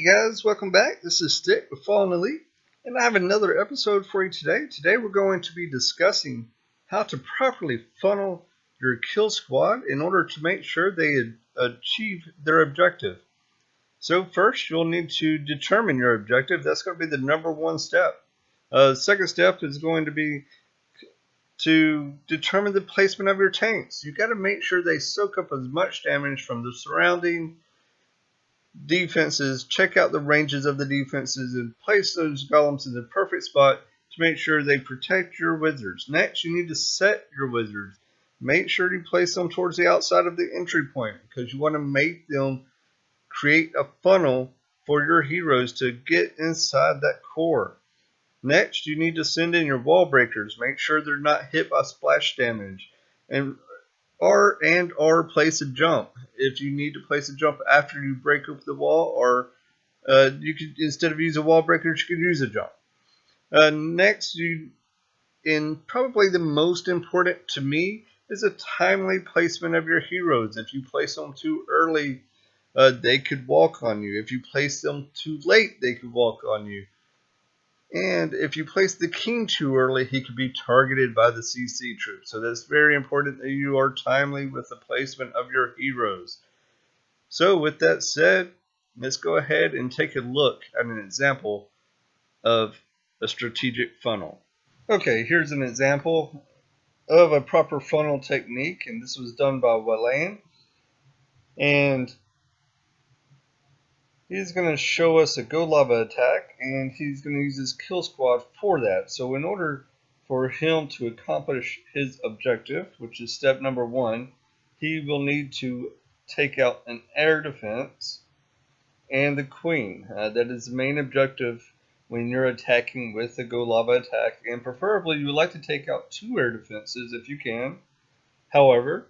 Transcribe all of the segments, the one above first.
Hey guys, welcome back. This is Stick with Fallen Elite, and I have another episode for you today. Today we're going to be discussing how to properly funnel your kill squad in order to make sure they achieve their objective. So first, you'll need to determine your objective. That's going to be the number one step. Second step is going to be to determine the placement of your tanks. You've got to make sure they soak up as much damage from the surrounding defenses, check out the ranges of the defenses, and place those golems in the perfect spot to make sure they protect your wizards. Next, you need to set your wizards. Make sure you place them towards the outside of the entry point because you want to make them create a funnel for your heroes to get inside that core. Next, you need to send in your wall breakers. Make sure they're not hit by splash damage. Or place a jump. If you need to place a jump after you break up the wall, or you could, instead of use a wall breaker, you could use a jump. Next, and probably the most important to me, is a timely placement of your heroes. If you place them too early, they could walk on you. If you place them too late, they could walk on you. And if you place the king too early, he could be targeted by the CC troops. So that's very important that you are timely with the placement of your heroes. So with that said, let's go ahead and take a look at an example of a strategic funnel. Okay, here's an example of a proper funnel technique, and this was done by Walain. And he's going to show us a Golava attack, and he's going to use his kill squad for that. So in order for him to accomplish his objective, which is step number one, he will need to take out an air defense and the queen. That is the main objective when you're attacking with the Golava attack, and preferably you would like to take out 2 air defenses if you can. However,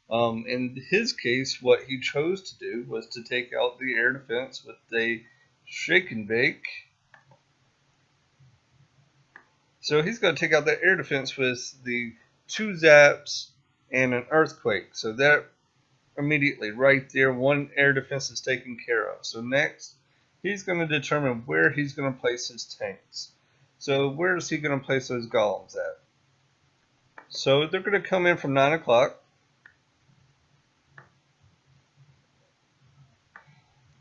in his case, what he chose to do was to take out the air defense with a shake and bake. So he's going to take out the air defense with the 2 zaps and an earthquake. So that immediately, right there, 1 air defense is taken care of. So next, he's going to determine where he's going to place his tanks. So where is he going to place those golems at? So they're going to come in from 9 o'clock.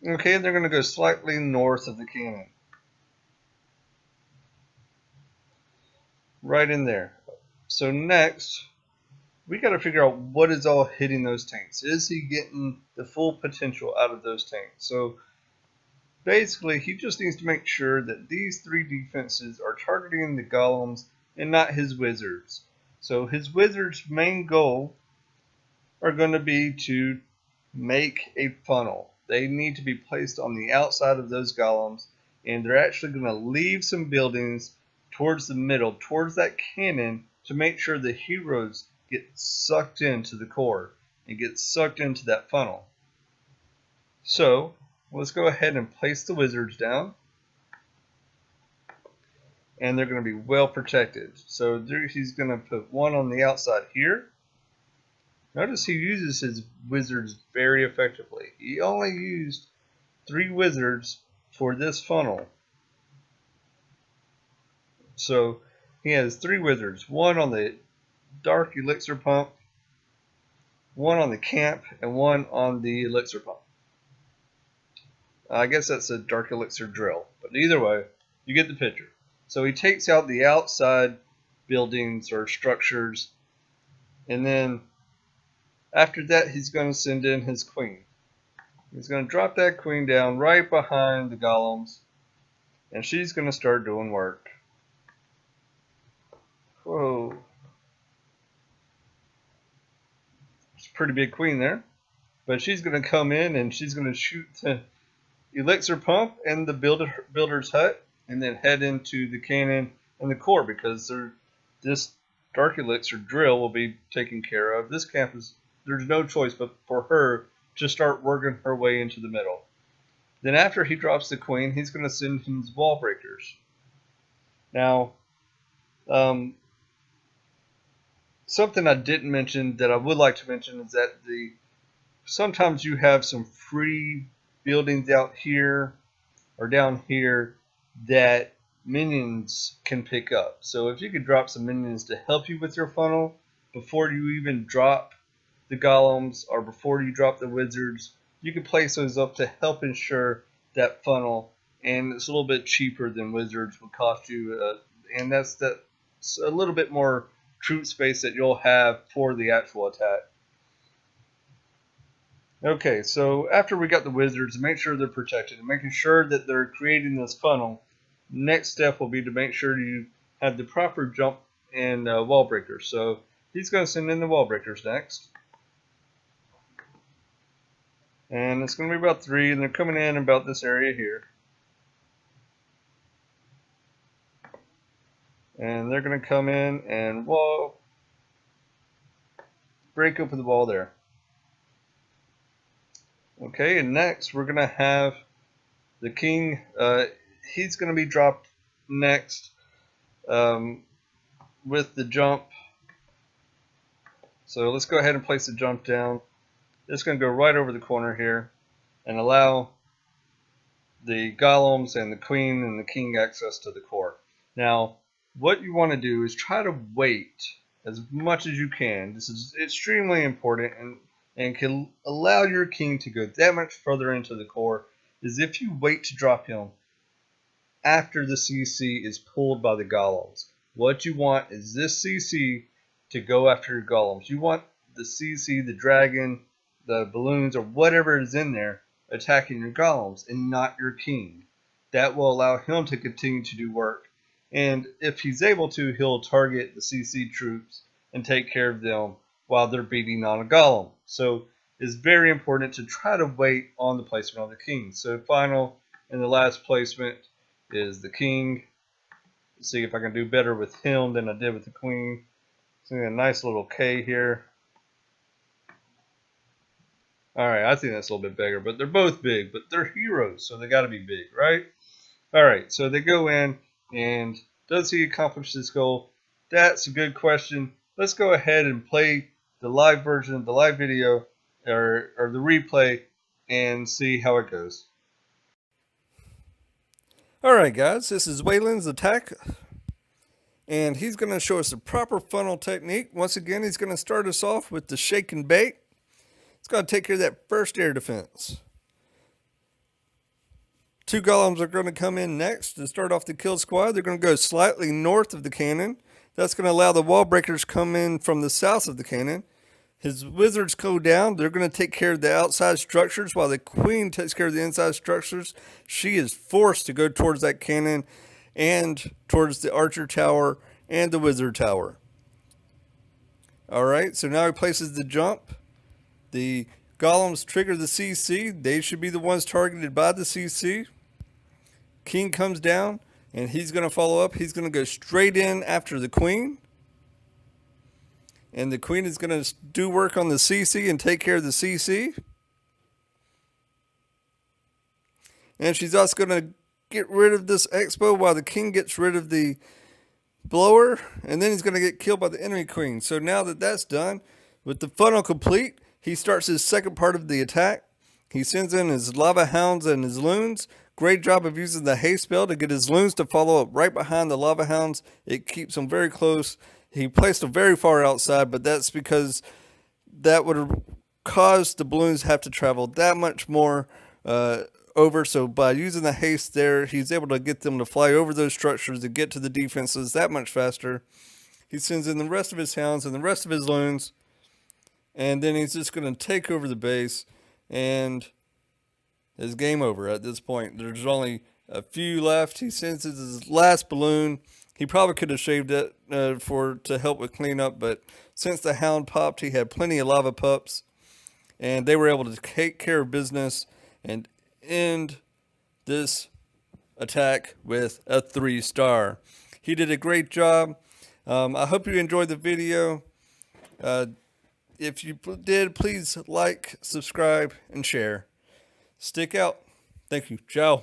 Okay, they're going to go slightly north of the cannon. Right in there. So next, we got to figure out what is all hitting those tanks. Is he getting the full potential out of those tanks? So basically, he just needs to make sure that these 3 defenses are targeting the golems and not his wizards. So his wizards' main goal are going to be to make a funnel. They need to be placed on the outside of those golems, and they're actually going to leave some buildings towards the middle, towards that cannon, to make sure the heroes get sucked into the core and get sucked into that funnel. So let's go ahead and place the wizards down, and they're going to be well protected. So he's going to put 1 on the outside here. Notice he uses his wizards very effectively. He only used 3 wizards for this funnel. So he has 3 wizards. 1 on the dark elixir pump, 1 on the camp, and 1 on the elixir pump. I guess that's a dark elixir drill. But either way, you get the picture. So he takes out the outside buildings or structures, and then after that, he's going to send in his queen. He's going to drop that queen down right behind the golems, and she's going to start doing work. Whoa. It's a pretty big queen there. But she's going to come in and she's going to shoot the elixir pump and the builder's hut, and then head into the cannon and the core, because this dark elixir drill will be taken care of. This camp is... There's no choice but for her to start working her way into the middle. Then after he drops the queen, he's going to send his wall breakers. Now, something I didn't mention that I would like to mention is that sometimes you have some free buildings out here are down here that minions can pick up. So if you could drop some minions to help you with your funnel before you even drop the golems or before you drop the wizards, you can place those up to help ensure that funnel, and it's a little bit cheaper than wizards would cost you, and that's a little bit more troop space that you'll have for the actual attack. Okay, so after we got the wizards, make sure they're protected and making sure that they're creating this funnel. Next step will be to make sure you have the proper jump and wall breakers. So he's going to send in the wall breakers next. And it's going to be about 3, and they're coming in about this area here. And they're going to come in and break open the wall there. Okay, and next we're going to have the king. He's going to be dropped next with the jump. So let's go ahead and place the jump down. It's going to go right over the corner here and allow the golems and the queen and the king access to the core. Now, what you want to do is try to wait as much as you can. This is extremely important and can allow your king to go that much further into the core, is if you wait to drop him after the CC is pulled by the golems. What you want is this CC to go after your golems. You want the CC, the dragon, the balloons, or whatever is in there attacking your golems and not your king. That will allow him to continue to do work. And if he's able to, he'll target the CC troops and take care of them while they're beating on a golem. So it's very important to try to wait on the placement of the king. So final and the last placement is the king. Let's see if I can do better with him than I did with the queen. So a nice little K here. Alright, I think that's a little bit bigger, but they're both big, but they're heroes, so they got to be big, right? Alright, so they go in, and does he accomplish this goal? That's a good question. Let's go ahead and play the live version, the live video, or the replay, and see how it goes. Alright guys, this is Waylon's attack, and he's going to show us the proper funnel technique. Once again, he's going to start us off with the shake and bake. It's going to take care of that first air defense. 2 golems are going to come in next to start off the kill squad. They're going to go slightly north of the cannon. That's going to allow the wall breakers to come in from the south of the cannon. His wizards go down. They're going to take care of the outside structures while the queen takes care of the inside structures. She is forced to go towards that cannon and towards the archer tower and the wizard tower. Alright, so now he places the jump. The golems trigger the CC. They should be the ones targeted by the CC. King comes down, and he's going to follow up. He's going to go straight in after the queen. And the queen is going to do work on the CC and take care of the CC. And she's also going to get rid of this expo while the king gets rid of the blower. And then he's going to get killed by the enemy queen. So now that that's done, with the funnel complete, he starts his second part of the attack. He sends in his lava hounds and his loons. Great job of using the haste spell to get his loons to follow up right behind the lava hounds. It keeps them very close. He placed them very far outside, but that's because that would have caused the balloons to have to travel that much more over. So by using the haste there, he's able to get them to fly over those structures to get to the defenses that much faster. He sends in the rest of his hounds and the rest of his loons. And then he's just going to take over the base, and it's game over at this point. There's only a few left. He sends his last balloon. He probably could have shaved it to help with cleanup, but since the hound popped, he had plenty of lava pups, and they were able to take care of business and end this attack with a 3-star. He did a great job. I hope you enjoyed the video. If you did, please like, subscribe, and share. Stick out. Thank you. Ciao.